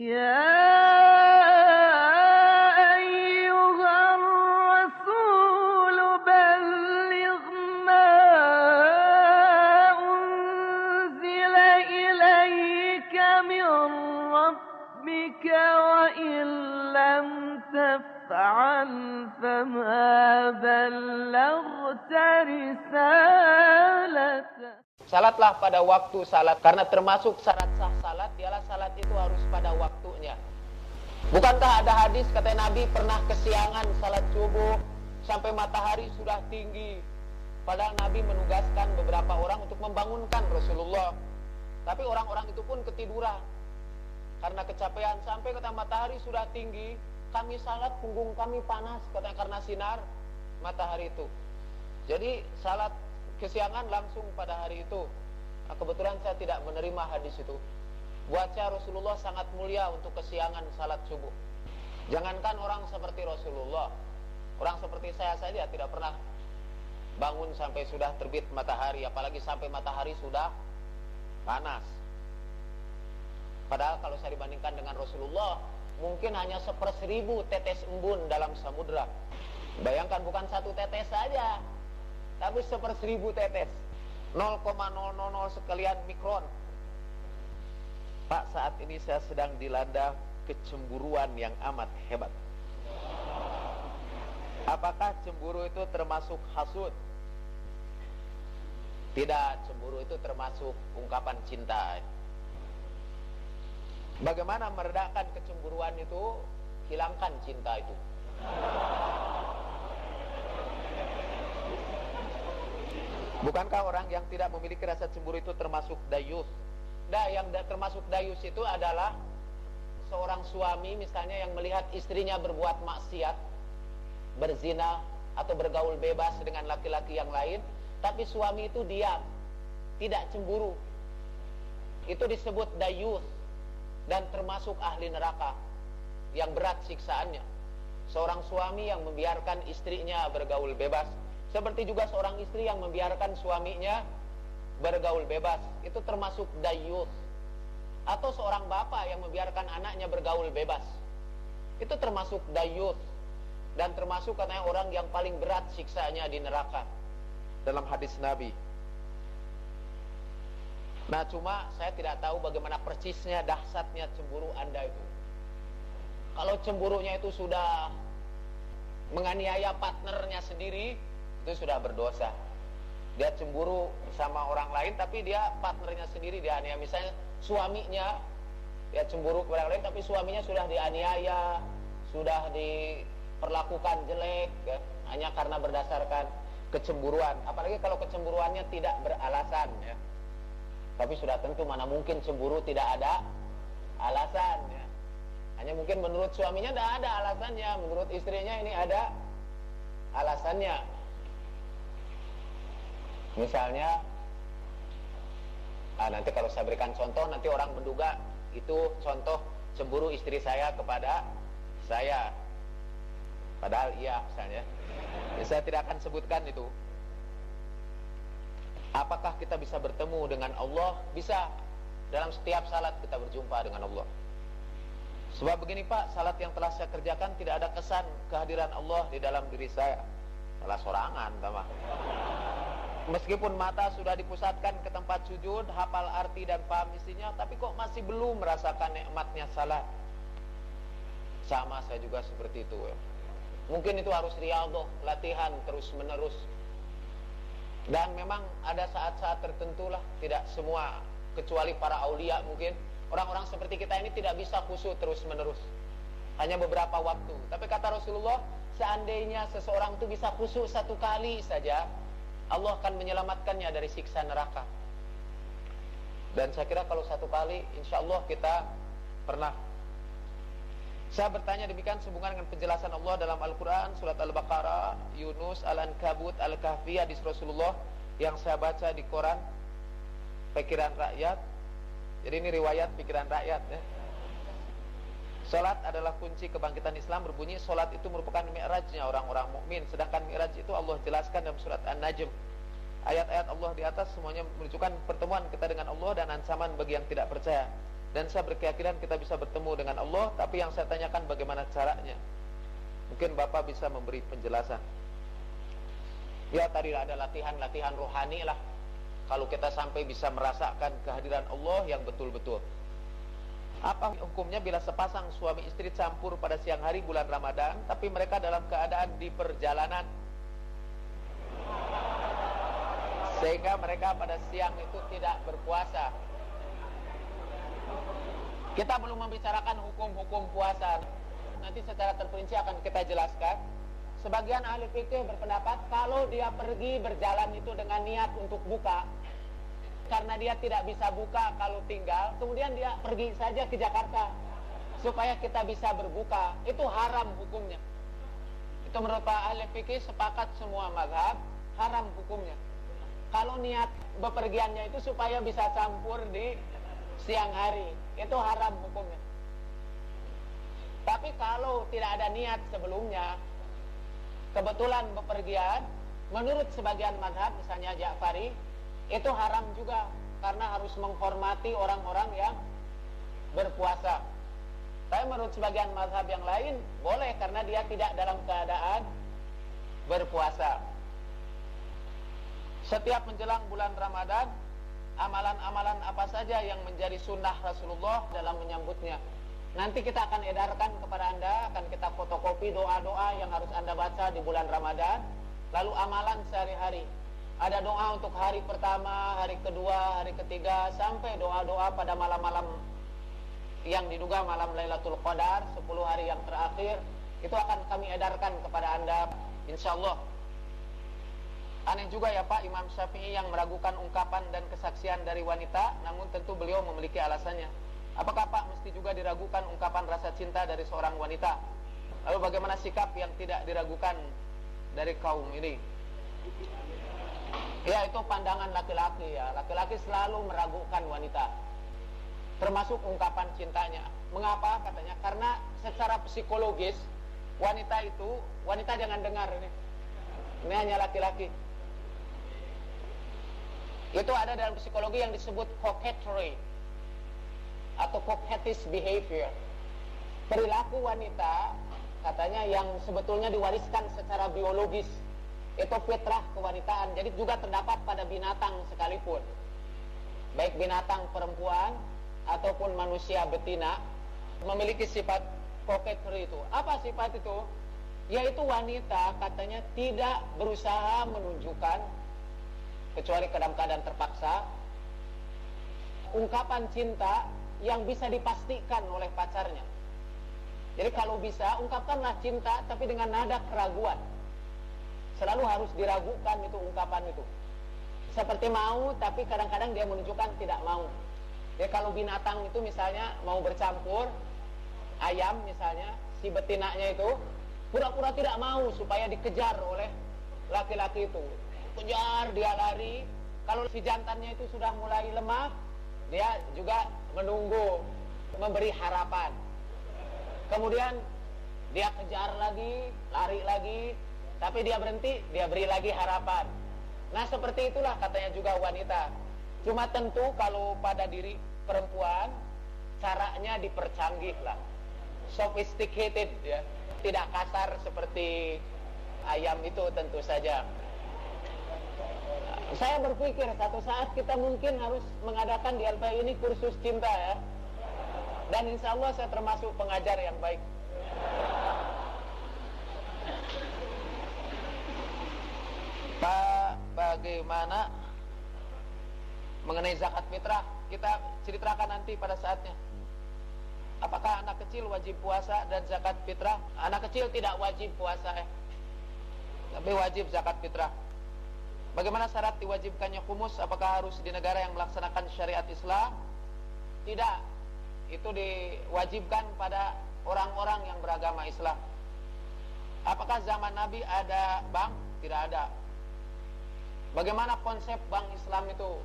يا أيها الرسول بلغ ما أنزل إليك من ربك وإن لم تفعل فما بلغت رسالته. Salatlah pada waktu salat, karena termasuk syarat sah salat ialah salat itu harus pada waktunya. Bukankah ada hadis kata Nabi pernah kesiangan salat subuh sampai matahari sudah tinggi, padahal Nabi menugaskan beberapa orang untuk membangunkan Rasulullah, tapi orang-orang itu pun ketiduran karena kecapean. Sampai kata matahari sudah tinggi, kami salat punggung kami panas katanya karena sinar matahari itu. Jadi salat kesiangan langsung pada hari itu. Nah, kebetulan saya tidak menerima hadis itu. Buat saya Rasulullah sangat mulia untuk kesiangan salat subuh. Jangankan orang seperti Rasulullah, orang seperti saya saja tidak pernah bangun sampai sudah terbit matahari, apalagi sampai matahari sudah panas. Padahal kalau saya dibandingkan dengan Rasulullah, mungkin hanya 1/1000 tetes embun dalam samudra. Bayangkan, bukan 1 tetes saja, tapi 1/1000 tetes, 0,000 sekalian mikron. Pak, saat ini saya sedang dilanda kecemburuan yang amat hebat. Apakah cemburu itu termasuk hasud? Tidak, cemburu itu termasuk ungkapan cinta. Bagaimana meredakan kecemburuan itu? Hilangkan cinta itu. Bukankah orang yang tidak memiliki rasa cemburu itu termasuk dayus? Nah, yang termasuk dayus itu adalah seorang suami misalnya yang melihat istrinya berbuat maksiat, berzina atau bergaul bebas dengan laki-laki yang lain, tapi suami itu diam, tidak cemburu. Itu disebut dayus dan termasuk ahli neraka yang berat siksaannya. Seorang suami yang membiarkan istrinya bergaul bebas, seperti juga seorang istri yang membiarkan suaminya bergaul bebas, itu termasuk dayus. Atau seorang bapak yang membiarkan anaknya bergaul bebas, itu termasuk dayus. Dan termasuk katanya orang yang paling berat siksanya di neraka dalam hadis Nabi. Nah, cuma saya tidak tahu bagaimana persisnya dahsyatnya cemburu Anda itu. Kalau cemburunya itu sudah menganiaya partnernya sendiri, itu sudah berdosa. Dia cemburu sama orang lain, tapi dia partnernya sendiri dianiaya. Misalnya suaminya, dia cemburu kepada orang lain, tapi suaminya sudah dianiaya, sudah diperlakukan jelek, ya, hanya karena berdasarkan kecemburuan. Apalagi kalau kecemburuannya tidak beralasan, ya. Tapi sudah tentu mana mungkin cemburu tidak ada alasan, ya. Hanya mungkin menurut suaminya tidak ada alasannya, menurut istrinya ini ada alasannya. Misalnya, nanti kalau saya berikan contoh, nanti orang menduga itu contoh cemburu istri saya kepada saya. Padahal iya, misalnya. Ya, saya tidak akan sebutkan itu. Apakah kita bisa bertemu dengan Allah? Bisa. Dalam setiap salat kita berjumpa dengan Allah. Sebab begini Pak, salat yang telah saya kerjakan tidak ada kesan kehadiran Allah di dalam diri saya. Salah sorangan, sama. Meskipun mata sudah dipusatkan ke tempat sujud, hafal arti dan paham isinya, tapi kok masih belum merasakan nikmatnya salat. Sama saya juga seperti itu, ya. Mungkin itu harus riyadhah, latihan terus menerus. Dan memang ada saat-saat tertentu lah, tidak semua, kecuali para aulia mungkin. Orang-orang seperti kita ini tidak bisa khusyuk terus menerus, hanya beberapa waktu. Tapi kata Rasulullah, seandainya seseorang itu bisa khusyuk 1 kali saja, Allah akan menyelamatkannya dari siksa neraka. Dan saya kira kalau 1 kali, insya Allah kita pernah. Saya bertanya demikian sehubungan dengan penjelasan Allah dalam Al-Quran, surat Al-Baqarah, Yunus, Al-Ankabut, Al-Kahfi, hadis Rasulullah yang saya baca di koran Pikiran Rakyat. Jadi ini riwayat Pikiran Rakyat, ya. Salat adalah kunci kebangkitan Islam, berbunyi salat itu merupakan mi'rajnya orang-orang mukmin. Sedangkan mi'raj itu Allah jelaskan dalam surat An-Najm. Ayat-ayat Allah di atas semuanya menunjukkan pertemuan kita dengan Allah dan ancaman bagi yang tidak percaya. dan saya berkeyakinan kita bisa bertemu dengan Allah. Tapi yang saya tanyakan bagaimana caranya. Mungkin Bapak bisa memberi penjelasan. Ya, tadi ada latihan-latihan rohani lah. Kalau kita sampai bisa merasakan kehadiran Allah yang betul-betul. Apa hukumnya bila sepasang suami istri campur pada siang hari bulan Ramadan, tapi mereka dalam keadaan di perjalanan, sehingga mereka pada siang itu tidak berpuasa? Kita belum membicarakan hukum-hukum puasa. Nanti secara terperinci akan kita jelaskan. Sebagian ahli fikih berpendapat kalau dia pergi berjalan itu dengan niat untuk buka, karena dia tidak bisa buka kalau tinggal, kemudian dia pergi saja ke Jakarta supaya kita bisa berbuka, itu haram hukumnya. Itu menurut ahli fikih sepakat semua mazhab, haram hukumnya. Kalau niat bepergiannya itu supaya bisa campur di siang hari, itu haram hukumnya. Tapi kalau tidak ada niat sebelumnya, kebetulan bepergian, menurut sebagian mazhab, misalnya Ja'fari, itu haram juga, karena harus menghormati orang-orang yang berpuasa. Tapi menurut sebagian mazhab yang lain, boleh, karena dia tidak dalam keadaan berpuasa. Setiap menjelang bulan Ramadan, amalan-amalan apa saja yang menjadi sunnah Rasulullah dalam menyambutnya, nanti kita akan edarkan kepada Anda, akan kita fotokopi doa-doa yang harus Anda baca di bulan Ramadan. Lalu amalan sehari-hari. Ada doa untuk hari pertama, hari kedua, hari ketiga, sampai doa-doa pada malam-malam yang diduga malam Lailatul Qadar, 10 hari yang terakhir. Itu akan kami edarkan kepada Anda, insyaallah. Aneh juga ya Pak, Imam Syafi'i yang meragukan ungkapan dan kesaksian dari wanita, namun tentu beliau memiliki alasannya. Apakah Pak mesti juga diragukan ungkapan rasa cinta dari seorang wanita? Lalu bagaimana sikap yang tidak diragukan dari kaum ini? Ya, itu pandangan laki-laki ya. Laki-laki selalu meragukan wanita, termasuk ungkapan cintanya. Mengapa? Katanya karena secara psikologis wanita jangan dengar ini hanya laki-laki. Itu ada dalam psikologi yang disebut coquetry atau coquettish behavior. Perilaku wanita katanya yang sebetulnya diwariskan secara biologis, itu fitrah kewanitaan. Jadi juga terdapat pada binatang sekalipun, baik binatang perempuan ataupun manusia betina, memiliki sifat coquetry itu. Apa sifat itu? Yaitu wanita katanya tidak berusaha menunjukkan, kecuali dalam keadaan terpaksa, ungkapan cinta yang bisa dipastikan oleh pacarnya. Jadi kalau bisa, ungkapkanlah cinta tapi dengan nada keraguan. Selalu harus diragukan itu ungkapan itu. Seperti mau, tapi kadang-kadang dia menunjukkan tidak mau. Jadi kalau binatang itu misalnya mau bercampur, ayam misalnya, si betinanya itu pura-pura tidak mau supaya dikejar oleh laki-laki itu. Kejar, dia lari. Kalau si jantannya itu sudah mulai lemah, dia juga menunggu, memberi harapan. Kemudian dia kejar lagi, lari lagi, tapi dia berhenti, dia beri lagi harapan. Nah seperti itulah katanya juga wanita. Cuma tentu kalau pada diri perempuan, caranya dipercanggih lah, sophisticated ya, tidak kasar seperti ayam itu tentu saja. Saya berpikir satu saat kita mungkin harus mengadakan di LPI ini kursus cinta ya. Dan insya Allah saya termasuk pengajar yang baik. Pak, bagaimana mengenai zakat fitrah? Kita ceritakan nanti pada saatnya. Apakah anak kecil wajib puasa dan zakat fitrah? Anak kecil tidak wajib puasa tapi wajib zakat fitrah. Bagaimana syarat diwajibkannya khumus? Apakah harus di negara yang melaksanakan syariat Islam? Tidak. Itu diwajibkan pada orang-orang yang beragama Islam. Apakah zaman Nabi ada bank? Tidak ada. Bagaimana konsep bank Islam itu?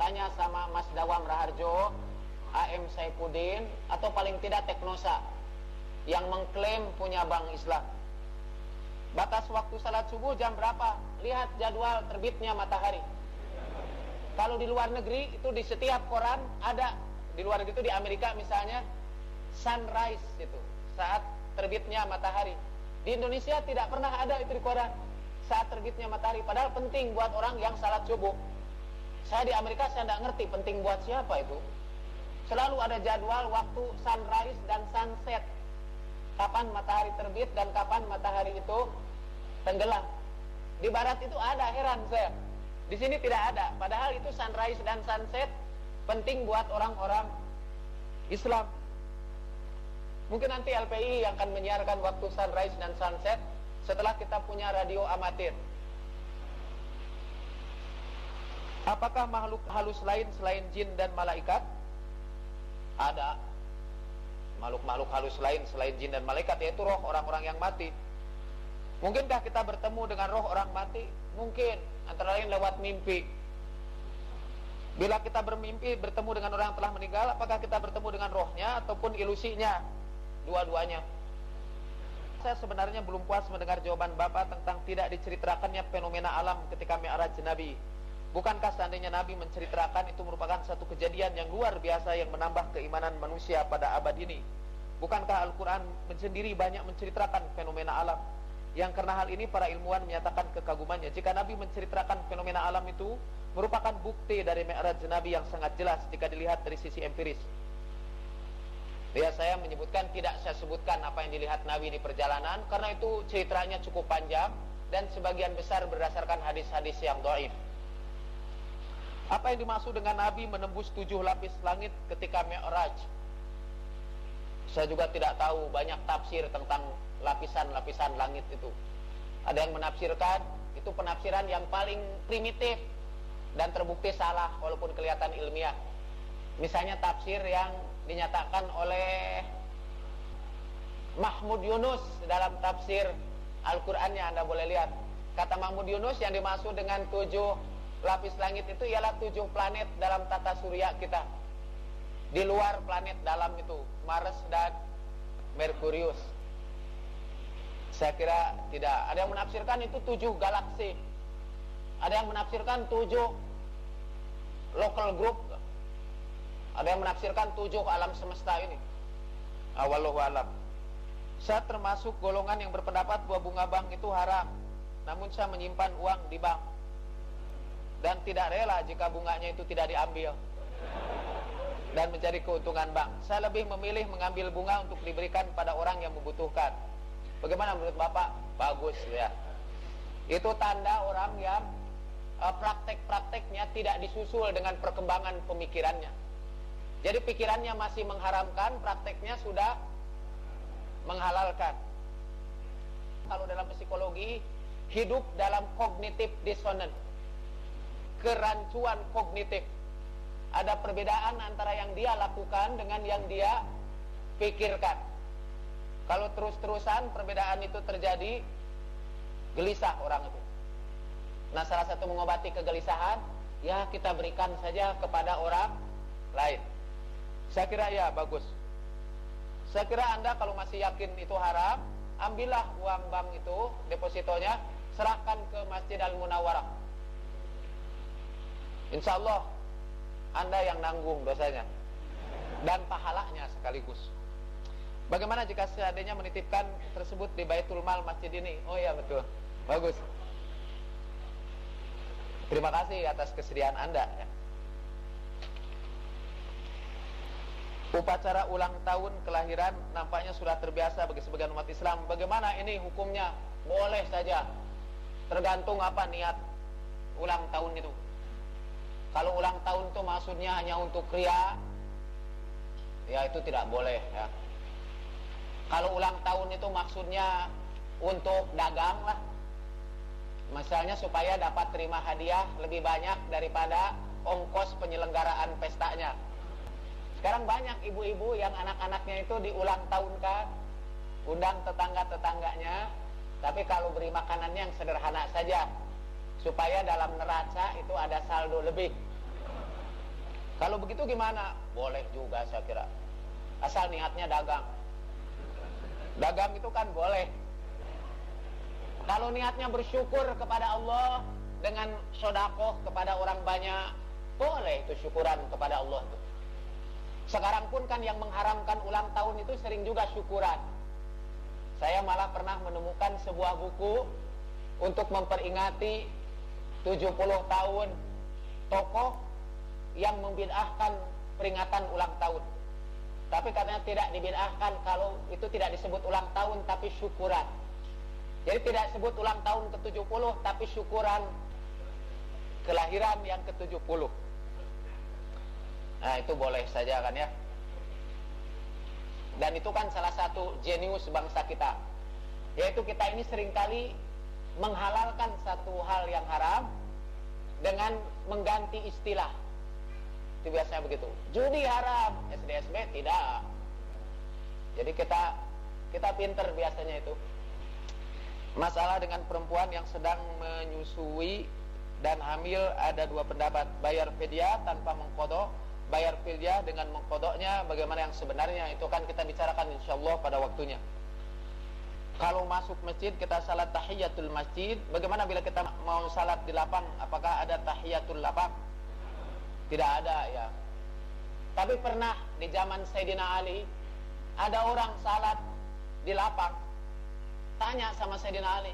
Tanya sama Mas Dawam Raharjo, AM Saifuddin, atau paling tidak Teknosa yang mengklaim punya bank Islam. Batas waktu salat subuh jam berapa? Lihat jadwal terbitnya matahari. Kalau di luar negeri itu di setiap koran ada di luar gitu, di Amerika misalnya sunrise itu, saat terbitnya matahari. Di Indonesia tidak pernah ada itu di koran, saat terbitnya matahari, padahal penting buat orang yang salat subuh. Saya di Amerika saya tidak ngerti penting buat siapa itu. Selalu ada jadwal waktu sunrise dan sunset, kapan matahari terbit dan kapan matahari itu tenggelam. Di barat itu ada, heran saya. Di sini tidak ada, padahal itu sunrise dan sunset penting buat orang-orang Islam. Mungkin nanti LPI yang akan menyiarkan waktu sunrise dan sunset setelah kita punya radio amatir. Apakah makhluk halus lain selain jin dan malaikat? Ada makhluk-makhluk halus lain selain jin dan malaikat, yaitu roh orang-orang yang mati. Mungkinkah kita bertemu dengan roh orang mati? Mungkin, antara lain lewat mimpi. Bila kita bermimpi bertemu dengan orang yang telah meninggal, apakah kita bertemu dengan rohnya ataupun ilusinya? Dua-duanya. Saya sebenarnya belum puas mendengar jawaban Bapak tentang tidak diceritakannya fenomena alam ketika Mi'raj Nabi. Bukankah seandainya Nabi menceritakan itu merupakan satu kejadian yang luar biasa yang menambah keimanan manusia pada abad ini? Bukankah Al-Quran sendiri banyak menceritakan fenomena alam? Yang karena hal ini para ilmuwan menyatakan kekagumannya. Jika Nabi menceritakan fenomena alam itu merupakan bukti dari Mi'raj Nabi yang sangat jelas jika dilihat dari sisi empiris. Ya, saya menyebutkan, tidak saya sebutkan apa yang dilihat Nabi di perjalanan karena itu ceritanya cukup panjang dan sebagian besar berdasarkan hadis-hadis yang dhaif. Apa yang dimaksud dengan Nabi menembus 7 lapis langit ketika Mi'raj? Saya juga tidak tahu, banyak tafsir tentang lapisan-lapisan langit itu. Ada yang menafsirkan, itu penafsiran yang paling primitif dan terbukti salah walaupun kelihatan ilmiah. Misalnya tafsir yang dinyatakan oleh Mahmud Yunus dalam tafsir Al-Qur'annya, Anda boleh lihat. Kata Mahmud Yunus yang dimaksud dengan 7 lapis langit itu ialah 7 planet dalam tata surya kita. Di luar planet dalam itu, Mars dan Merkurius. Saya kira tidak. Ada yang menafsirkan itu 7 galaksi. Ada yang menafsirkan 7 local group. Ada yang menafsirkan 7 alam semesta ini. Wallahu alam. Saya termasuk golongan yang berpendapat bahwa bunga bank itu haram. Namun saya menyimpan uang di bank dan tidak rela jika bunganya itu tidak diambil dan mencari keuntungan bank. Saya lebih memilih mengambil bunga untuk diberikan pada orang yang membutuhkan. Bagaimana menurut Bapak? Bagus ya. Itu tanda orang yang praktek-prakteknya tidak disusul dengan perkembangan pemikirannya. Jadi pikirannya masih mengharamkan, prakteknya sudah menghalalkan. Kalau dalam psikologi, hidup dalam cognitive dissonance, kerancuan kognitif. Ada perbedaan antara yang dia lakukan dengan yang dia pikirkan. Kalau terus-terusan perbedaan itu terjadi, gelisah orang itu. Nah, salah satu mengobati kegelisahan, ya kita berikan saja kepada orang lain. Saya kira ya bagus. Saya kira Anda kalau masih yakin itu haram, ambillah uang bank itu, depositonya, serahkan ke Masjid Al-Munawwarah. Insya Allah Anda yang nanggung dosanya dan pahalanya sekaligus. Bagaimana jika seandainya menitipkan tersebut di Baitul Mal masjid ini? Oh iya betul, bagus. Terima kasih atas kesediaan Anda ya. Upacara ulang tahun kelahiran nampaknya sudah terbiasa bagi sebagian umat Islam. Bagaimana ini hukumnya? Boleh saja, tergantung apa niat ulang tahun itu. Kalau ulang tahun itu maksudnya hanya untuk ria, ya itu tidak boleh ya. Kalau ulang tahun itu maksudnya untuk dagang lah, misalnya supaya dapat terima hadiah lebih banyak daripada ongkos penyelenggaraan pestanya. Sekarang banyak ibu-ibu yang anak-anaknya itu diulang tahunkan, undang tetangga-tetangganya, tapi kalau beri makanannya yang sederhana saja, supaya dalam neraca itu ada saldo lebih. Kalau begitu gimana? Boleh juga saya kira, asal niatnya dagang. Dagang itu kan boleh. Kalau niatnya bersyukur kepada Allah dengan sedekah kepada orang banyak, boleh itu syukuran kepada Allah itu. Sekarang pun kan yang mengharamkan ulang tahun itu sering juga syukuran. Saya malah pernah menemukan sebuah buku untuk memperingati 70 tahun tokoh yang membid'ahkan peringatan ulang tahun. Tapi katanya tidak dibid'ahkan kalau itu tidak disebut ulang tahun tapi syukuran. Jadi tidak sebut ulang tahun ke-70 tapi syukuran kelahiran yang ke-70. Nah, itu boleh saja kan ya. Dan itu kan salah satu jenius bangsa kita, yaitu kita ini seringkali menghalalkan satu hal yang haram dengan mengganti istilah. Itu biasanya begitu. Judi haram, SDSB tidak. Jadi kita pinter biasanya itu. Masalah dengan perempuan yang sedang menyusui dan hamil ada dua pendapat. Bayar fidyah tanpa mengqadha, bayar fidyah dengan mengqadhanya, bagaimana yang sebenarnya itu kan kita bicarakan insyaallah pada waktunya. Kalau masuk masjid kita salat tahiyatul masjid, bagaimana bila kita mau salat di lapang, apakah ada tahiyatul lapang? Tidak ada ya. Tapi pernah di zaman Sayyidina Ali ada orang salat di lapang. Tanya sama Sayyidina Ali,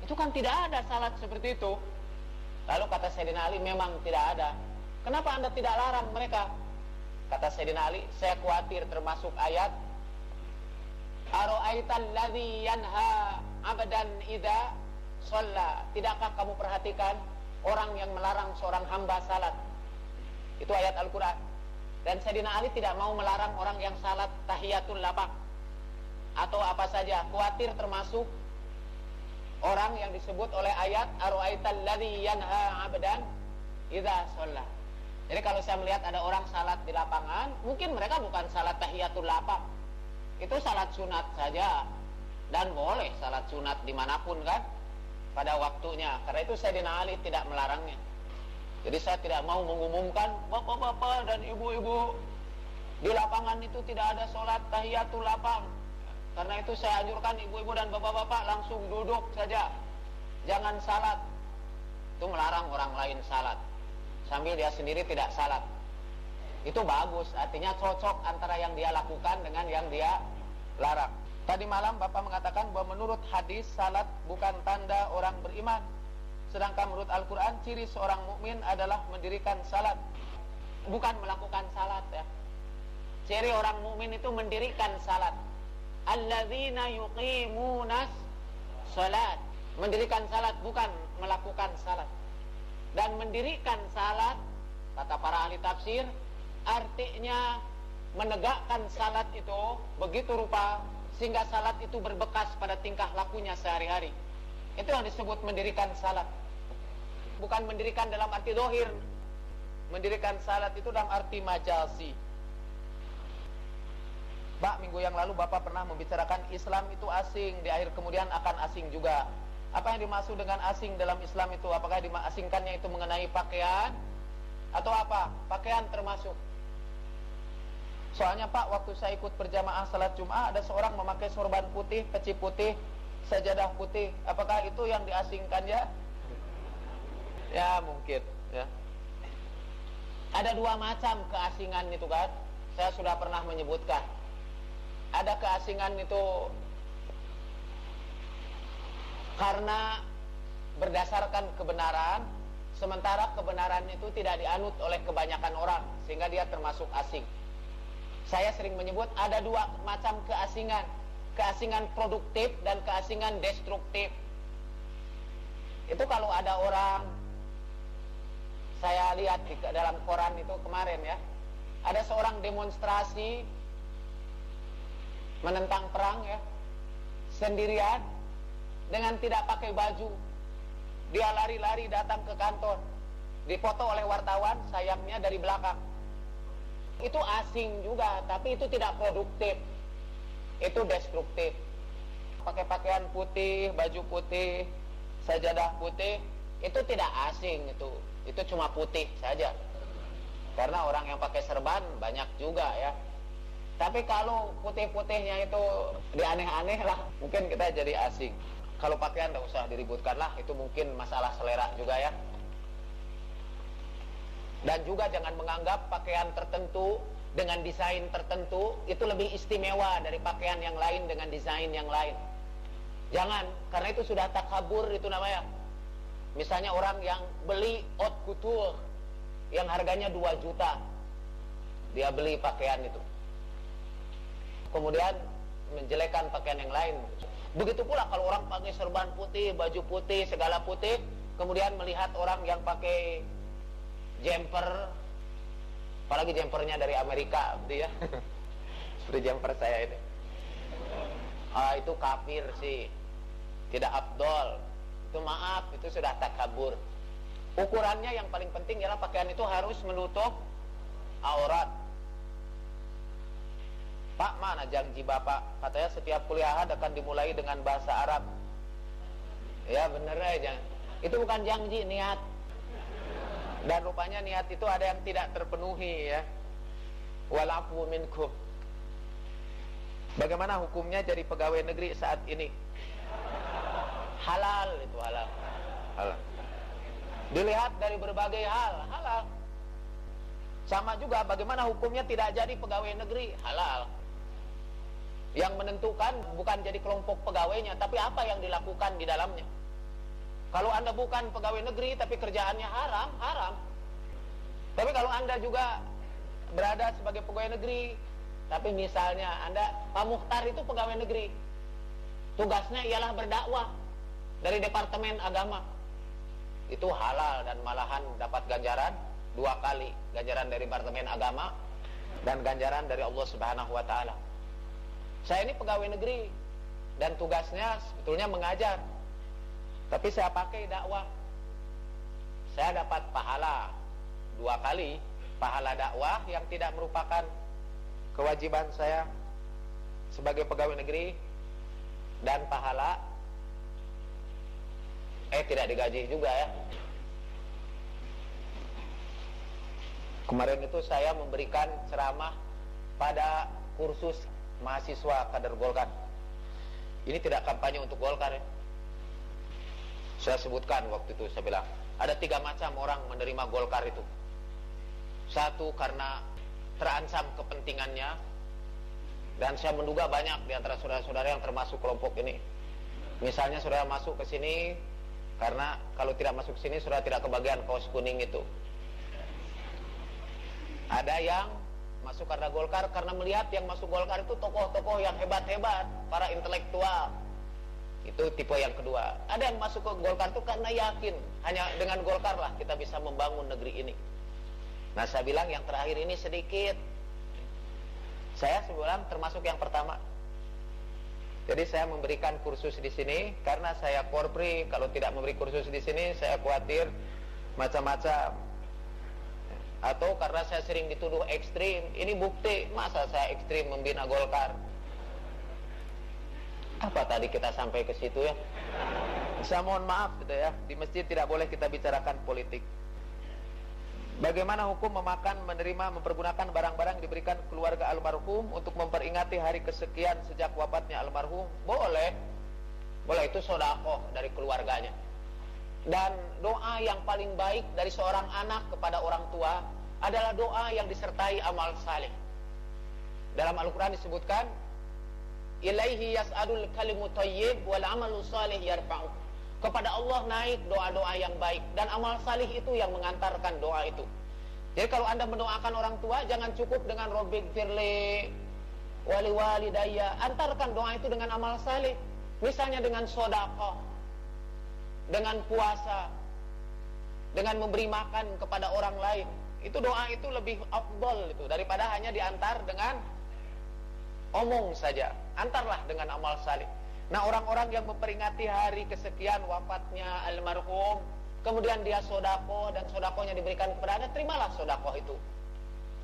itu kan tidak ada salat seperti itu. Lalu kata Sayyidina Ali, memang tidak ada. Kenapa anda tidak larang mereka? Kata Sayyidina Ali, saya khawatir termasuk ayat Ara'aital ladzi yanha 'abdan idza shalla. Tidakkah kamu perhatikan orang yang melarang seorang hamba salat? Itu ayat Al-Qur'an. Dan Sayyidina Ali tidak mau melarang orang yang salat tahiyatul lapang atau apa saja, khawatir termasuk orang yang disebut oleh ayat Ara'aital ladzi yanha 'abdan idza shalla. Jadi kalau saya melihat ada orang salat di lapangan, mungkin mereka bukan salat tahiyatul lapang, itu salat sunat saja. Dan boleh salat sunat dimanapun kan, pada waktunya. Karena itu Sayyidina Ali tidak melarangnya. Jadi saya tidak mau mengumumkan, bapak-bapak dan ibu-ibu, di lapangan itu tidak ada salat tahiyatul lapang. Karena itu saya anjurkan ibu-ibu dan bapak-bapak langsung duduk saja, jangan salat. Itu melarang orang lain salat sambil dia sendiri tidak salat. Itu bagus, artinya cocok antara yang dia lakukan dengan yang dia larang. Tadi malam Bapak mengatakan bahwa menurut hadis salat bukan tanda orang beriman, sedangkan menurut Al-Quran ciri seorang mukmin adalah mendirikan salat, bukan melakukan salat ya. Ciri orang mukmin itu mendirikan salat. Alladzina yuqimunas salat, mendirikan salat bukan melakukan salat. Dan mendirikan salat, kata para ahli tafsir, artinya menegakkan salat itu begitu rupa sehingga salat itu berbekas pada tingkah lakunya sehari-hari. Itu yang disebut mendirikan salat. Bukan mendirikan dalam arti zahir. Mendirikan salat itu dalam arti majalsi. Pak, minggu yang lalu Bapak pernah membicarakan Islam itu asing, di akhir kemudian akan asing juga. Apa yang dimaksud dengan asing dalam Islam itu? Apakah diasingkannya itu mengenai pakaian atau apa? Pakaian termasuk. Soalnya Pak, waktu saya ikut berjamaah salat Jumat, ada seorang memakai sorban putih, peci putih, sajadah putih. Apakah itu yang diasingkan ya? Ya mungkin ya. Ada dua macam keasingan itu kan. Saya sudah pernah menyebutkan. Ada keasingan itu karena berdasarkan kebenaran, sementara kebenaran itu tidak dianut oleh kebanyakan orang, sehingga dia termasuk asing. Saya sering menyebut ada dua macam keasingan. Keasingan produktif dan keasingan destruktif. Itu kalau ada orang, saya lihat di dalam koran itu kemarin ya, ada seorang demonstrasi menentang perang ya, sendirian dengan tidak pakai baju. Dia lari-lari datang ke kantor, dipoto oleh wartawan, sayangnya dari belakang. Itu asing juga, tapi itu tidak produktif, itu destruktif. Pakai pakaian putih, baju putih, sajadah putih, itu tidak asing, itu cuma putih saja. Karena orang yang pakai serban banyak juga ya. Tapi kalau putih-putihnya itu dianeh-aneh lah, mungkin kita jadi asing. Kalau pakaian tidak usah diributkan lah, itu mungkin masalah selera juga ya. Dan juga jangan menganggap pakaian tertentu dengan desain tertentu itu lebih istimewa dari pakaian yang lain dengan desain yang lain. Jangan, karena itu sudah takabur itu namanya. Misalnya orang yang beli haute couture yang harganya 2 juta, dia beli pakaian itu, kemudian menjelekkan pakaian yang lain. Begitu pula kalau orang pakai serban putih, baju putih, segala putih, kemudian melihat orang yang pakai jumper, apalagi jumpernya dari Amerika, gitu ya. Seperti jumper saya ini. Itu kafir sih, tidak afdol. Itu maaf, itu sudah takabur. Ukurannya yang paling penting ialah pakaian itu harus menutup aurat. Pak, mana janji Bapak? Katanya setiap kuliahan akan dimulai dengan bahasa Arab. Ya bener aja. Itu bukan janji, niat. Dan rupanya niat itu ada yang tidak terpenuhi ya. Walafu minkum. Bagaimana hukumnya jadi pegawai negeri saat ini? Halal itu, halal. Halal. Dilihat dari berbagai hal, halal. Sama juga bagaimana hukumnya tidak jadi pegawai negeri? Halal. Yang menentukan bukan jadi kelompok pegawainya, tapi apa yang dilakukan di dalamnya. Kalau Anda bukan pegawai negeri tapi kerjaannya haram, haram. Tapi kalau Anda juga berada sebagai pegawai negeri, tapi misalnya Anda, Pak Mukhtar itu pegawai negeri, tugasnya ialah berdakwah dari Departemen Agama, itu halal dan malahan dapat ganjaran 2 kali, ganjaran dari Departemen Agama dan ganjaran dari Allah Subhanahu wa Ta'ala. Saya ini pegawai negeri dan tugasnya sebetulnya mengajar, tapi saya pakai dakwah. Saya dapat pahala 2 kali, pahala dakwah yang tidak merupakan kewajiban saya sebagai pegawai negeri, dan pahala tidak digaji juga ya. Kemarin itu saya memberikan ceramah pada kursus mahasiswa kader Golkar. Ini tidak kampanye untuk Golkar ya. Saya sebutkan waktu itu, saya bilang ada 3 macam orang menerima Golkar itu. 1 karena terancam kepentingannya, dan saya menduga banyak di antara saudara-saudara yang termasuk kelompok ini. Misalnya saudara masuk ke sini karena kalau tidak masuk ke sini saudara tidak kebagian kaos kuning itu. Ada yang masuk karena Golkar karena melihat yang masuk Golkar itu tokoh-tokoh yang hebat-hebat, para intelektual. Itu tipe yang kedua. Ada yang masuk ke Golkar itu karena yakin hanya dengan Golkar lah kita bisa membangun negeri ini. Nah, saya bilang yang terakhir ini sedikit. Saya sebelum termasuk yang pertama. Jadi saya memberikan kursus di sini karena saya korpri. Kalau tidak memberi kursus di sini saya khawatir macam-macam. Atau karena saya sering dituduh ekstrim. Ini bukti, masa saya ekstrim membina Golkar. Apa tadi kita sampai ke situ ya? Saya mohon maaf gitu ya. Di masjid tidak boleh kita bicarakan politik. Bagaimana hukum memakan, menerima, mempergunakan barang-barang diberikan keluarga almarhum untuk memperingati hari kesekian sejak wafatnya almarhum? Boleh. Boleh, itu sedekah dari keluarganya. Dan doa yang paling baik dari seorang anak kepada orang tua adalah doa yang disertai amal saleh. Dalam Al-Quran disebutkan, ilaihi yas'adul kalimu thayyib wal amalu salih yarfa'u. Kepada Allah naik doa-doa yang baik, dan amal salih itu yang mengantarkan doa itu. Jadi kalau Anda mendoakan orang tua, jangan cukup dengan Robbik firli wali walidayya, antarkan doa itu dengan amal salih. Misalnya dengan sedekah, dengan puasa, dengan memberi makan kepada orang lain. Itu doa itu lebih afdal itu daripada hanya diantar dengan omong saja. Antarlah dengan amal salih. Nah, orang-orang yang memperingati hari kesekian wafatnya almarhum, kemudian dia sedekah dan sedekahnya diberikan kepada Anda, terimalah sedekah itu.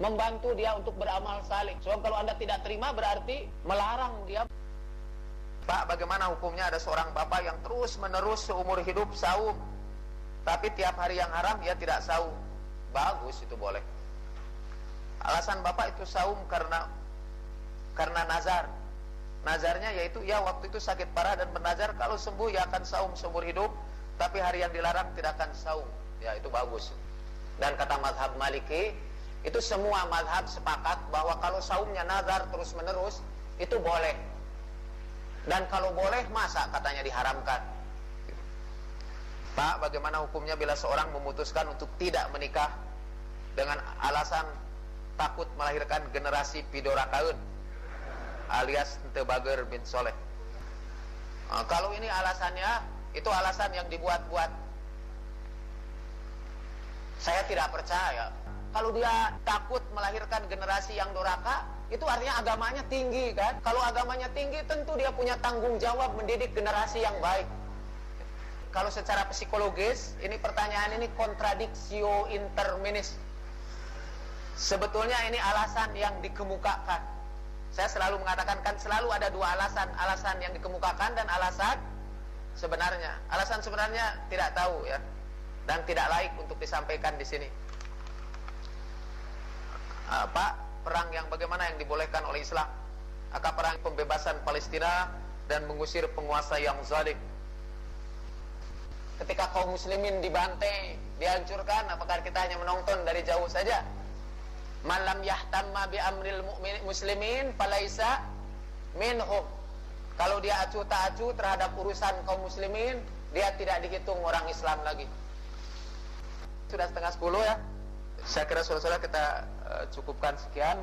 Membantu dia untuk beramal saleh. Sebab kalau Anda tidak terima berarti melarang dia. Pak, bagaimana hukumnya ada seorang bapak yang terus-menerus seumur hidup saum, tapi tiap hari yang haram dia tidak saum? Bagus, itu boleh. Alasan bapak itu saum karena nazar. Nazarnya yaitu ya waktu itu sakit parah dan bernazar kalau sembuh ya akan saum seumur hidup, tapi hari yang dilarang tidak akan saum. Ya, itu bagus. Dan kata mazhab Maliki, Itu semua mazhab sepakat bahwa kalau saumnya nazar terus menerus itu boleh. Dan kalau boleh, masa katanya diharamkan? Pak, bagaimana hukumnya bila seorang memutuskan untuk tidak menikah dengan alasan takut melahirkan generasi pidorakaun alias Ente Bager bin Soleh? Kalau ini alasannya, itu alasan yang dibuat-buat. Saya tidak percaya. Kalau dia takut melahirkan generasi yang doraka, itu artinya agamanya tinggi kan? Kalau agamanya tinggi, tentu dia punya tanggung jawab mendidik generasi yang baik. Kalau secara psikologis, ini pertanyaan ini contradictio interminis. Sebetulnya ini alasan yang dikemukakan. Saya selalu mengatakan kan selalu ada dua alasan. Alasan yang dikemukakan dan alasan sebenarnya. Alasan sebenarnya tidak tahu ya. Dan tidak laik untuk disampaikan di sini. Pak, perang yang bagaimana yang dibolehkan oleh Islam? Maka perang pembebasan Palestina dan mengusir penguasa yang zalim. Ketika kaum muslimin dibantai, dihancurkan, apakah kita hanya menonton dari jauh saja? Man lam yahtamma bi amril muslimin falaisa minhum. Kalau dia acuh tak acuh terhadap urusan kaum muslimin, dia tidak dihitung orang Islam lagi. Sudah 9:30 ya. Saya kira saudara-saudara kita cukupkan sekian.